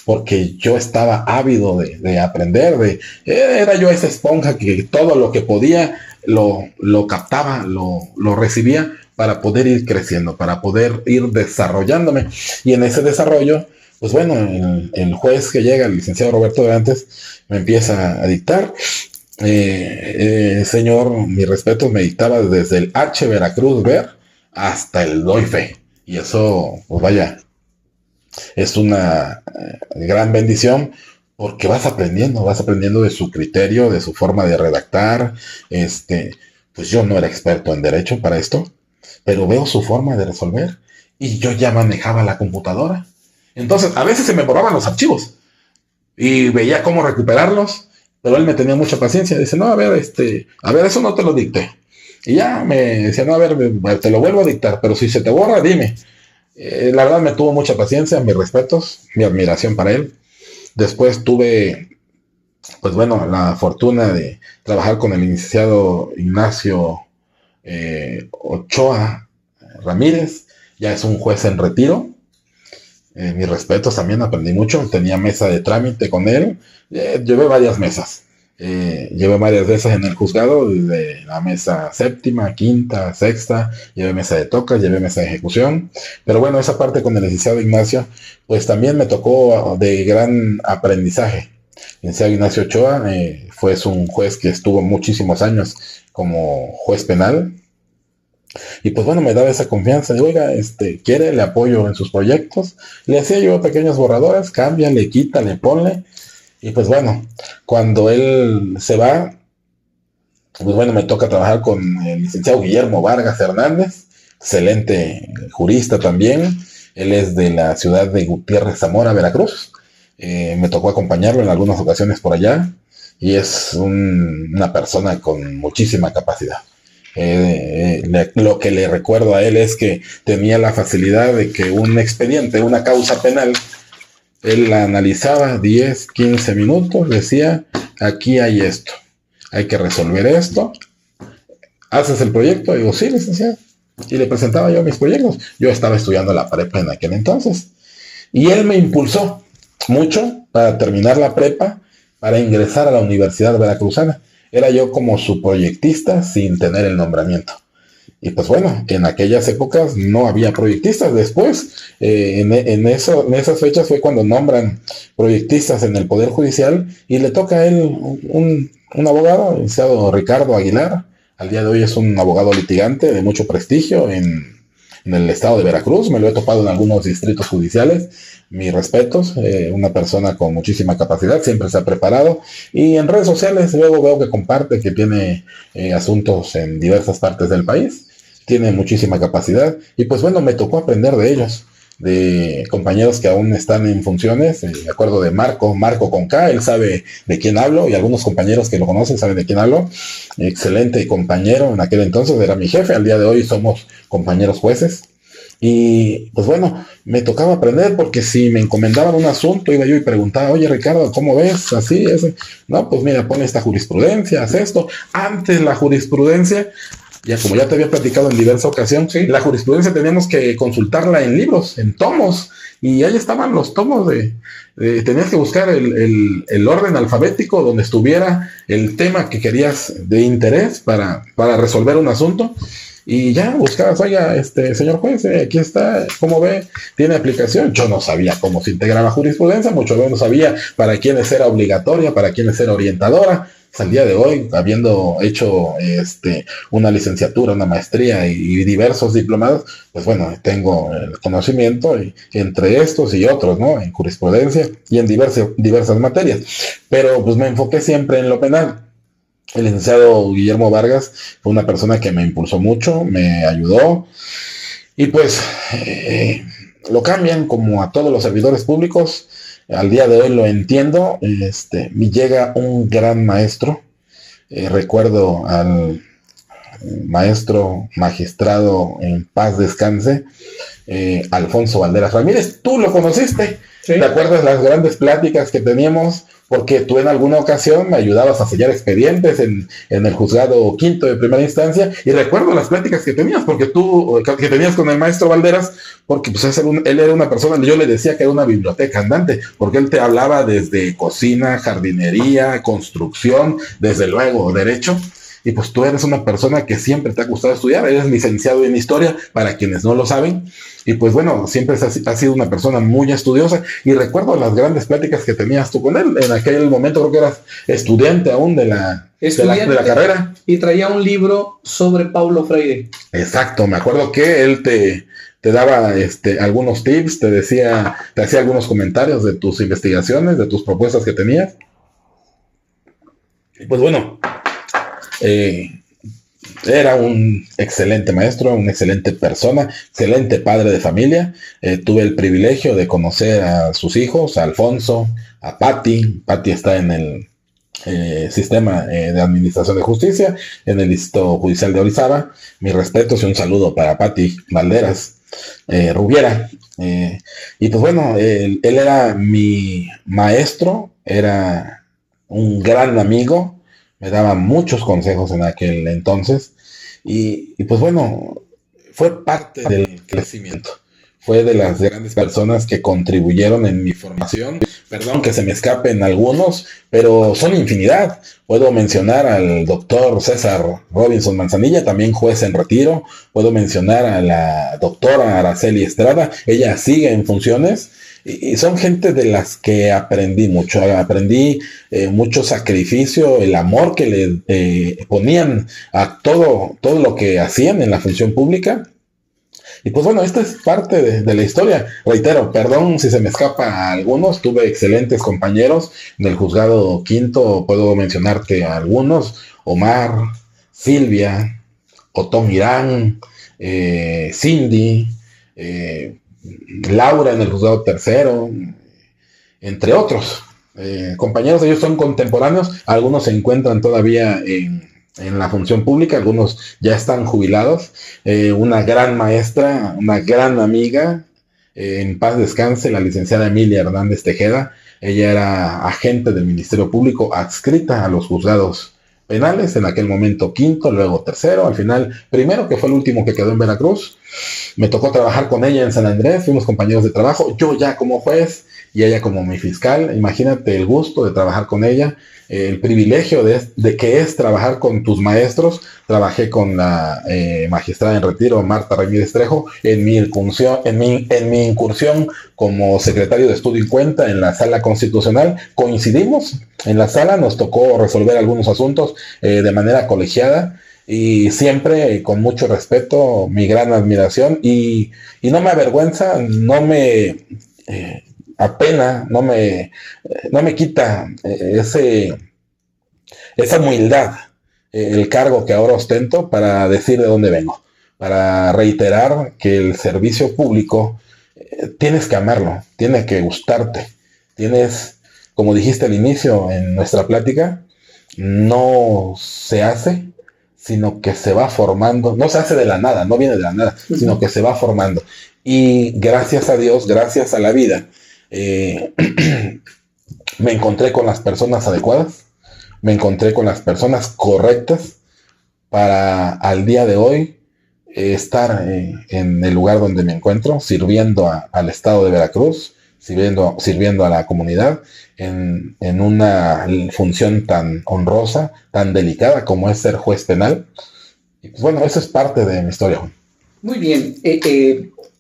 B: porque yo estaba ávido de aprender, era yo esa esponja que todo lo que podía lo captaba, lo recibía para poder ir creciendo, para poder ir desarrollándome. Y en ese desarrollo, pues bueno, el juez que llega, el licenciado Roberto Dorantes, me empieza a dictar. Señor, mi respeto, me dictaba desde el H. Veracruz Ver hasta el doy fe. Y eso, pues vaya, es una gran bendición porque vas aprendiendo de su criterio, de su forma de redactar. Pues yo no era experto en derecho para esto, pero veo su forma de resolver y yo ya manejaba la computadora. Entonces, a veces se me borraban los archivos y veía cómo recuperarlos, pero él me tenía mucha paciencia. Dice, no, a ver, eso no te lo dicté. Y ya me decía, no, a ver, te lo vuelvo a dictar, pero si se te borra, dime. La verdad me tuvo mucha paciencia, mis respetos, mi admiración para él. Después tuve, pues bueno, la fortuna de trabajar con el licenciado Ignacio Ochoa Ramírez. Ya es un juez en retiro. Mis respetos, también aprendí mucho. Tenía mesa de trámite con él. Llevé varias mesas. Llevé varias veces en el juzgado, desde la mesa 7ª, 5ª, 6ª, llevé mesa de tocas, llevé mesa de ejecución. Pero bueno, esa parte con el licenciado Ignacio, pues también me tocó de gran aprendizaje. El licenciado Ignacio Ochoa fue un juez que estuvo muchísimos años como juez penal. Y pues bueno, me daba esa confianza. Digo, oiga, ¿quiere? Le apoyo en sus proyectos. Le hacía yo pequeños borradores, cambia, le quita, le pone. Y pues bueno, cuando él se va, pues bueno, me toca trabajar con el licenciado Guillermo Vargas Hernández, excelente jurista también. Él es de la ciudad de Gutiérrez Zamora, Veracruz. Me tocó acompañarlo en algunas ocasiones por allá y es una persona con muchísima capacidad. Lo que le recuerdo a él es que tenía la facilidad de que un expediente, una causa penal, él la analizaba 10, 15 minutos, decía, aquí hay esto, hay que resolver esto. ¿Haces el proyecto? Digo, sí, licenciado. Y le presentaba yo mis proyectos. Yo estaba estudiando la prepa en aquel entonces. Y él me impulsó mucho para terminar la prepa, para ingresar a la Universidad Veracruzana. Era yo como su proyectista sin tener el nombramiento. Y pues bueno, en aquellas épocas no había proyectistas. Después, en esas fechas fue cuando nombran proyectistas en el Poder Judicial y le toca a él un abogado, el licenciado Ricardo Aguilar. Al día de hoy es un abogado litigante de mucho prestigio en en el estado de Veracruz, me lo he topado en algunos distritos judiciales. Mis respetos, una persona con muchísima capacidad, siempre se ha preparado, y en redes sociales luego veo que comparte que tiene asuntos en diversas partes del país, tiene muchísima capacidad, y pues bueno, me tocó aprender de ellos, de compañeros que aún están en funciones. Me acuerdo de Marco con K, él sabe de quién hablo, y algunos compañeros que lo conocen saben de quién hablo. Excelente compañero, en aquel entonces era mi jefe, al día de hoy somos compañeros jueces. Y pues bueno, me tocaba aprender, porque si me encomendaban un asunto, iba yo y preguntaba: oye, Ricardo, ¿cómo ves? Así, ese. No, pues mira, pon esta jurisprudencia, haz esto. Antes la jurisprudencia, ya como ya te había platicado en diversa ocasión, sí, la jurisprudencia teníamos que consultarla en libros, en tomos, y ahí estaban los tomos tenías que buscar el orden alfabético donde estuviera el tema que querías de interés para resolver un asunto. Y ya buscabas: oiga, señor juez, aquí está, ¿cómo ve? ¿Tiene aplicación? Yo no sabía cómo se integraba jurisprudencia, mucho menos sabía para quiénes era obligatoria, para quiénes era orientadora. Hasta el día de hoy, habiendo hecho una licenciatura, una maestría y diversos diplomados, pues bueno, tengo el conocimiento entre estos y otros, ¿no? En jurisprudencia y en diversas materias. Pero pues me enfoqué siempre en lo penal. El licenciado Guillermo Vargas fue una persona que me impulsó mucho, me ayudó, y pues lo cambian como a todos los servidores públicos. Al día de hoy lo entiendo. Me llega un gran maestro. Recuerdo al maestro magistrado, en paz descanse, Alfonso Valderas Ramírez. Tú lo conociste. ¿Sí? ¿Te acuerdas las grandes pláticas que teníamos? Porque tú en alguna ocasión me ayudabas a sellar expedientes en el juzgado quinto de primera instancia, y recuerdo las pláticas que tenías, porque que tenías con el maestro Valderas, porque pues él era una persona, yo le decía que era una biblioteca andante, porque él te hablaba desde cocina, jardinería, construcción, desde luego derecho. Y pues tú eres una persona que siempre te ha gustado estudiar, eres licenciado en historia, para quienes no lo saben, y pues bueno, siempre has sido una persona muy estudiosa, y recuerdo las grandes pláticas que tenías tú con él. En aquel momento creo que eras estudiante aún de la carrera.
A: Y traía un libro sobre Paulo Freire.
B: Exacto, me acuerdo que él te daba algunos tips, te hacía algunos comentarios de tus investigaciones, de tus propuestas que tenías. Y pues bueno, era un excelente maestro, una excelente persona, excelente padre de familia. Tuve el privilegio de conocer a sus hijos, a Alfonso, a Pati. Pati está en el sistema de administración de justicia, en el distrito judicial de Orizaba. Mis respetos y un saludo para Pati Valderas Rubiera. Y pues bueno, él era mi maestro, era un gran amigo. Me daba muchos consejos en aquel entonces, y pues bueno, fue parte del crecimiento. Fue de las grandes personas que contribuyeron en mi formación. Perdón que se me escapen algunos, pero son infinidad. Puedo mencionar al doctor César Robinson Manzanilla, también juez en retiro. Puedo mencionar a la doctora Araceli Estrada, ella sigue en funciones. Y son gente de las que aprendí mucho. Aprendí mucho sacrificio, el amor que le ponían a todo lo que hacían en la función pública. Y pues bueno, esta es parte de la historia. Reitero, perdón si se me escapa a algunos. Tuve excelentes compañeros en el juzgado quinto. Puedo mencionarte a algunos: Omar, Silvia, Otón Irán, Cindy, Laura en el juzgado tercero, entre otros. Compañeros, ellos son contemporáneos, algunos se encuentran todavía en la función pública, algunos ya están jubilados. Una gran maestra, una gran amiga, en paz descanse, la licenciada Emilia Hernández Tejeda. Ella era agente del Ministerio Público adscrita a los juzgados penales, en aquel momento quinto, luego tercero, al final primero, que fue el último que quedó en Veracruz. Me tocó trabajar con ella en San Andrés, fuimos compañeros de trabajo, yo ya como juez y ella como mi fiscal. Imagínate el gusto de trabajar con ella, el privilegio de que es trabajar con tus maestros. Trabajé con la magistrada en retiro, Marta Ramírez Trejo, en mi incursión como secretario de estudio y cuenta en la sala constitucional. Coincidimos en la sala, nos tocó resolver algunos asuntos de manera colegiada. y siempre con mucho respeto, mi gran admiración, y no me avergüenza, no me apena, no me quita esa humildad, el cargo que ahora ostento para decir de dónde vengo, para reiterar que el servicio público tienes que amarlo, tiene que gustarte, tienes, como dijiste al inicio en nuestra plática, no se hace, sino que se va formando, no se hace de la nada, no viene de la nada, sino que se va formando. Y gracias a Dios, gracias a la vida, me encontré con las personas adecuadas, me encontré con las personas correctas para al día de hoy estar en el lugar donde me encuentro, sirviendo al estado de Veracruz, sirviendo a la comunidad en una función tan honrosa, tan delicada como es ser juez penal. Y pues bueno, eso es parte de mi historia, Juan.
A: Muy bien.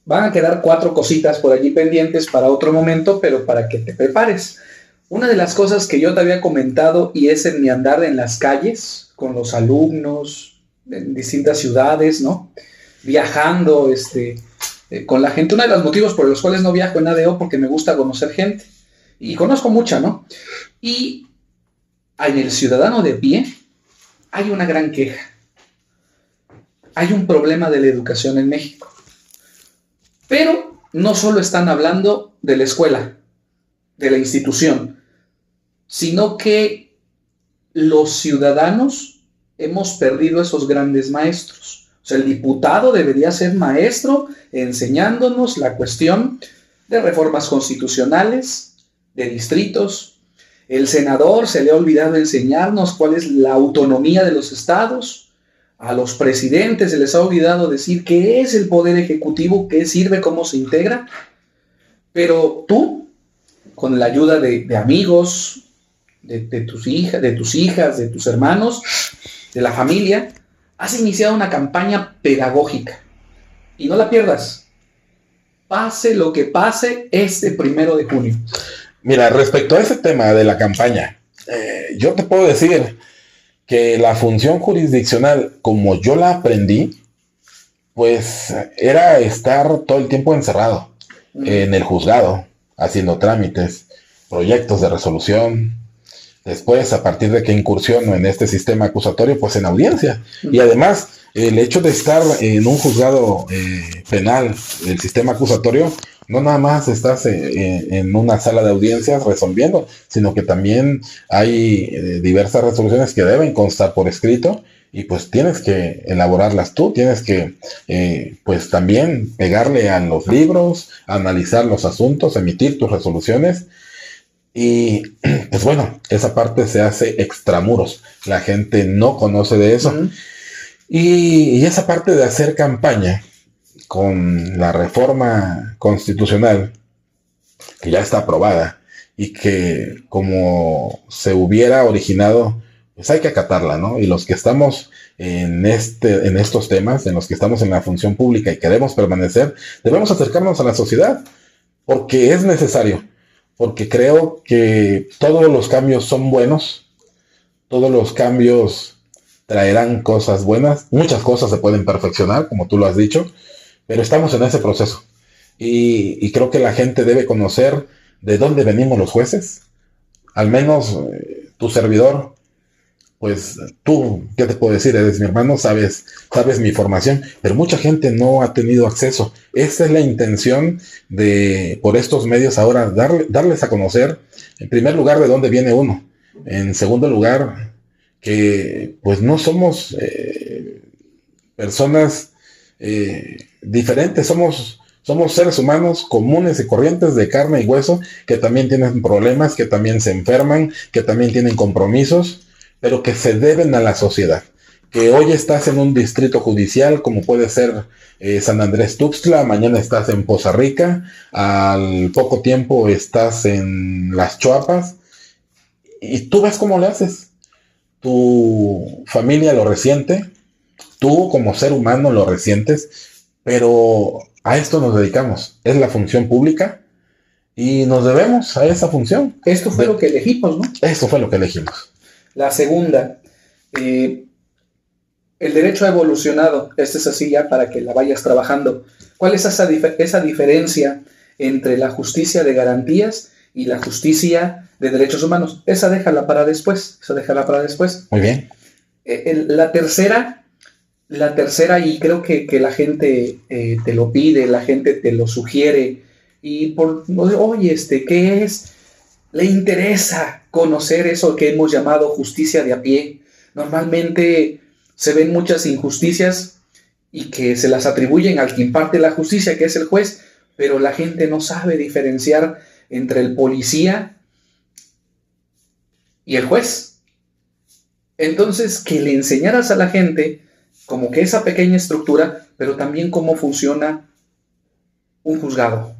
A: Van a quedar 4 cositas por allí pendientes para otro momento, pero para que te prepares. Una de las cosas que yo te había comentado, y es en mi andar en las calles, con los alumnos, en distintas ciudades, ¿no? Viajando, con la gente. Uno de los motivos por los cuales no viajo en ADO, porque me gusta conocer gente. Y conozco mucha, ¿no? Y en el ciudadano de pie hay una gran queja. Hay un problema de la educación en México. Pero no solo están hablando de la escuela, de la institución, sino que los ciudadanos hemos perdido esos grandes maestros. O sea, el diputado debería ser maestro enseñándonos la cuestión de reformas constitucionales, de distritos. El senador se le ha olvidado enseñarnos cuál es la autonomía de los estados. A los presidentes se les ha olvidado decir qué es el poder ejecutivo, qué sirve, cómo se integra. Pero tú, con la ayuda de amigos, de tus hijas, de tus hermanos, de la familia, has iniciado una campaña pedagógica. Y no la pierdas. Pase lo que pase este 1 de junio.
B: Mira, respecto a ese tema de la campaña, yo te puedo decir que la función jurisdiccional, como yo la aprendí, pues era estar todo el tiempo encerrado en el juzgado, haciendo trámites, proyectos de resolución. Después, a partir de que incursiono en este sistema acusatorio, pues en audiencia. Y además, el hecho de estar en un juzgado penal, el sistema acusatorio, no nada más estás en una sala de audiencias resolviendo, sino que también hay diversas resoluciones que deben constar por escrito y pues tienes que elaborarlas tú, tienes que pues también pegarle a los libros, analizar los asuntos, emitir tus resoluciones. Y pues bueno, esa parte se hace extramuros, la gente no conoce de eso. Y esa parte de hacer campaña con la reforma constitucional, que ya está aprobada, y que como se hubiera originado, pues hay que acatarla, ¿no? Y los que estamos en estos temas, en los que estamos en la función pública y queremos permanecer, debemos acercarnos a la sociedad, porque es necesario, porque creo que todos los cambios son buenos, todos los cambios traerán cosas buenas, muchas cosas se pueden perfeccionar, como tú lo has dicho, pero estamos en ese proceso. Y creo que la gente debe conocer de dónde venimos los jueces. Al menos tu servidor, pues tú, ¿qué te puedo decir? Eres mi hermano, sabes mi formación, pero mucha gente no ha tenido acceso. Esa es la intención de, por estos medios ahora, darles a conocer, en primer lugar, de dónde viene uno. En segundo lugar, que pues no somos personas diferentes, somos seres humanos comunes y corrientes de carne y hueso, que también tienen problemas, que también se enferman, que también tienen compromisos, pero que se deben a la sociedad. Que hoy estás en un distrito judicial, como puede ser San Andrés Tuxtla, mañana estás en Poza Rica, al poco tiempo estás en Las Choapas, y tú ves cómo le haces. Tu familia lo resiente, tú como ser humano lo resientes, pero a esto nos dedicamos. Es la función pública y nos debemos a esa función.
A: Esto fue lo que elegimos, ¿no?
B: Esto fue lo que elegimos.
A: La segunda, El derecho ha evolucionado, esta es así ya para que la vayas trabajando. ¿Cuál es esa diferencia entre la justicia de garantías y la justicia de derechos humanos? Esa déjala para después,
B: Muy bien.
A: La tercera, y creo que la gente te lo pide, la gente te lo sugiere, y oye, ¿qué es? Le interesa conocer eso que hemos llamado justicia de a pie. Normalmente se ven muchas injusticias y que se las atribuyen al que imparte la justicia, que es el juez, pero la gente no sabe diferenciar entre el policía y el juez. Entonces, que le enseñaras a la gente como que esa pequeña estructura, pero también cómo funciona un juzgado.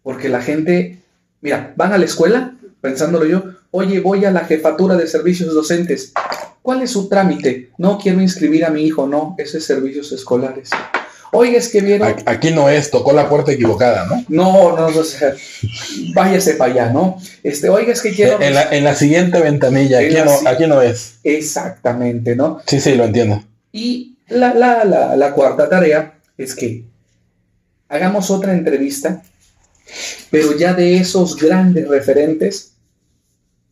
A: Porque la gente, mira, van a la escuela, pensándolo yo, oye, voy a la jefatura de servicios docentes. ¿Cuál es su trámite? No quiero inscribir a mi hijo, no, ese es servicios escolares. Oiga, es que vieron...
B: Aquí no es, tocó la puerta equivocada, ¿no?
A: No, o sea, váyase para allá, ¿no? Oiga, es que quiero...
B: En la siguiente ventanilla, aquí no es.
A: Exactamente, ¿no?
B: Sí, lo entiendo.
A: Y la cuarta tarea es que hagamos otra entrevista, pero ya de esos grandes referentes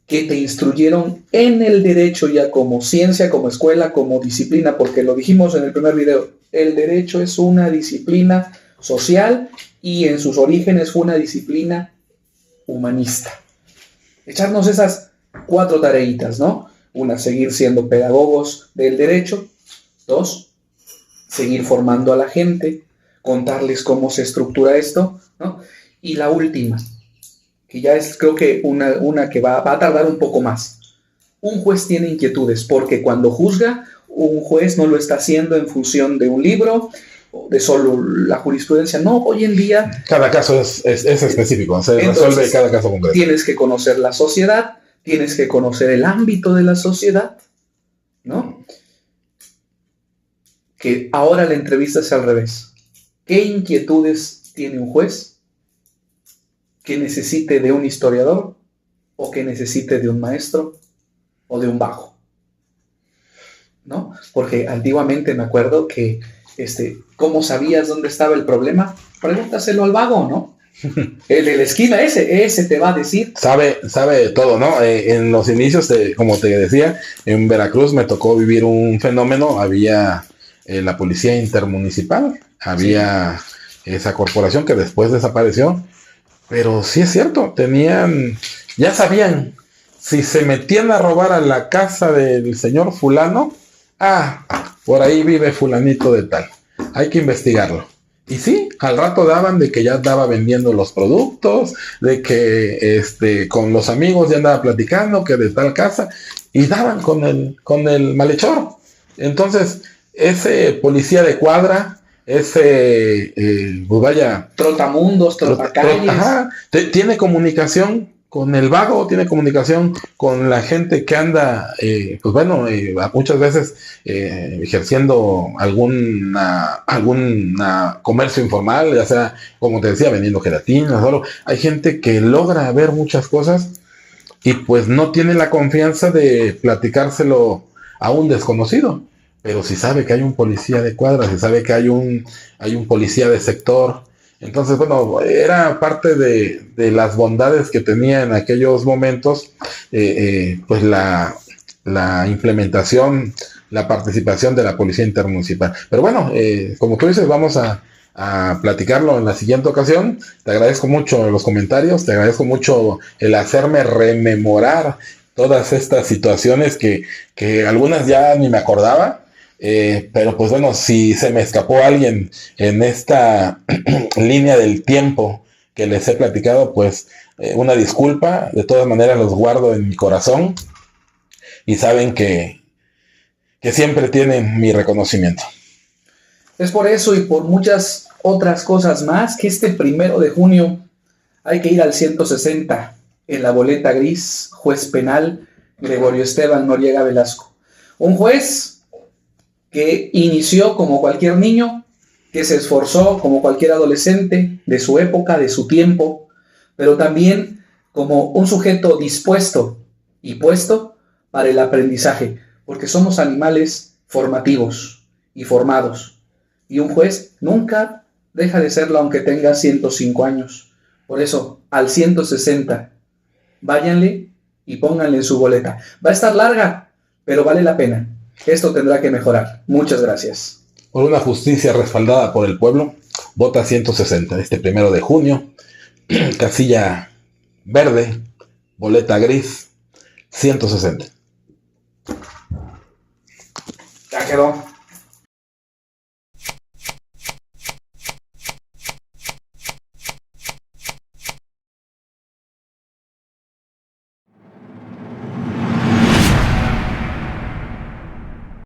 A: que te instruyeron en el derecho ya como ciencia, como escuela, como disciplina, porque lo dijimos en el primer video, el derecho es una disciplina social y en sus orígenes fue una disciplina humanista. Echarnos esas 4 tareitas, ¿no? 1, seguir siendo pedagogos del derecho. 2, seguir formando a la gente, contarles cómo se estructura esto, ¿no? Y la última, que ya es creo que una que va a tardar un poco más. Un juez tiene inquietudes, porque cuando juzga, un juez no lo está haciendo en función de un libro, de solo la jurisprudencia. No, hoy en día...
B: Cada caso es específico, se resuelve cada caso concreto.
A: Tienes que conocer la sociedad, tienes que conocer el ámbito de la sociedad, ¿no? Que ahora la entrevista es al revés. ¿Qué inquietudes tiene un juez que necesite de un historiador o que necesite de un maestro o de un vago? ¿No? Porque antiguamente me acuerdo que, ¿cómo sabías dónde estaba el problema? Pregúntaselo al vago, ¿no? El de la esquina, ese te va a decir.
B: Sabe de todo, ¿no? En los inicios, como te decía, en Veracruz me tocó vivir un fenómeno, había la policía intermunicipal, había esa corporación que después desapareció, pero sí es cierto, ya sabían, si se metían a robar a la casa del señor fulano, por ahí vive fulanito de tal, hay que investigarlo. Y sí, al rato daban de que ya andaba vendiendo los productos, de que con los amigos ya andaba platicando, que de tal casa, y daban con el malhechor. Entonces, ese policía de cuadra, ese, pues vaya...
A: Trotamundos, trotacalles.
B: Tiene comunicación con el vago, tiene comunicación con la gente que anda, pues bueno, muchas veces ejerciendo algún comercio informal, ya sea, como te decía, vendiendo gelatina, solo. Hay gente que logra ver muchas cosas y pues no tiene la confianza de platicárselo a un desconocido. Pero si sabe que hay un policía de cuadra, si sabe que hay un policía de sector, entonces, bueno, era parte de las bondades que tenía en aquellos momentos, pues la implementación, la participación de la policía intermunicipal. Pero bueno, como tú dices, vamos a platicarlo en la siguiente ocasión. Te agradezco mucho los comentarios, te agradezco mucho el hacerme rememorar todas estas situaciones que algunas ya ni me acordaba. Pero pues bueno, si se me escapó alguien en esta línea del tiempo que les he platicado, pues una disculpa. De todas maneras los guardo en mi corazón y saben que siempre tienen mi reconocimiento.
A: Es por eso y por muchas otras cosas más que este 1 de junio hay que ir al 160 en la boleta gris, juez penal Gregorio Esteban Noriega Velasco. Un juez que inició como cualquier niño, que se esforzó como cualquier adolescente de su época, de su tiempo, pero también como un sujeto dispuesto y puesto para el aprendizaje, porque somos animales formativos y formados. Y un juez nunca deja de serlo aunque tenga 105 años. Por eso, al 160, váyanle y pónganle en su boleta. Va a estar larga, pero vale la pena. Esto tendrá que mejorar. Muchas gracias.
B: Por una justicia respaldada por el pueblo, vota 160 este 1 de junio, casilla verde, boleta gris, 160.
A: Ya quedó.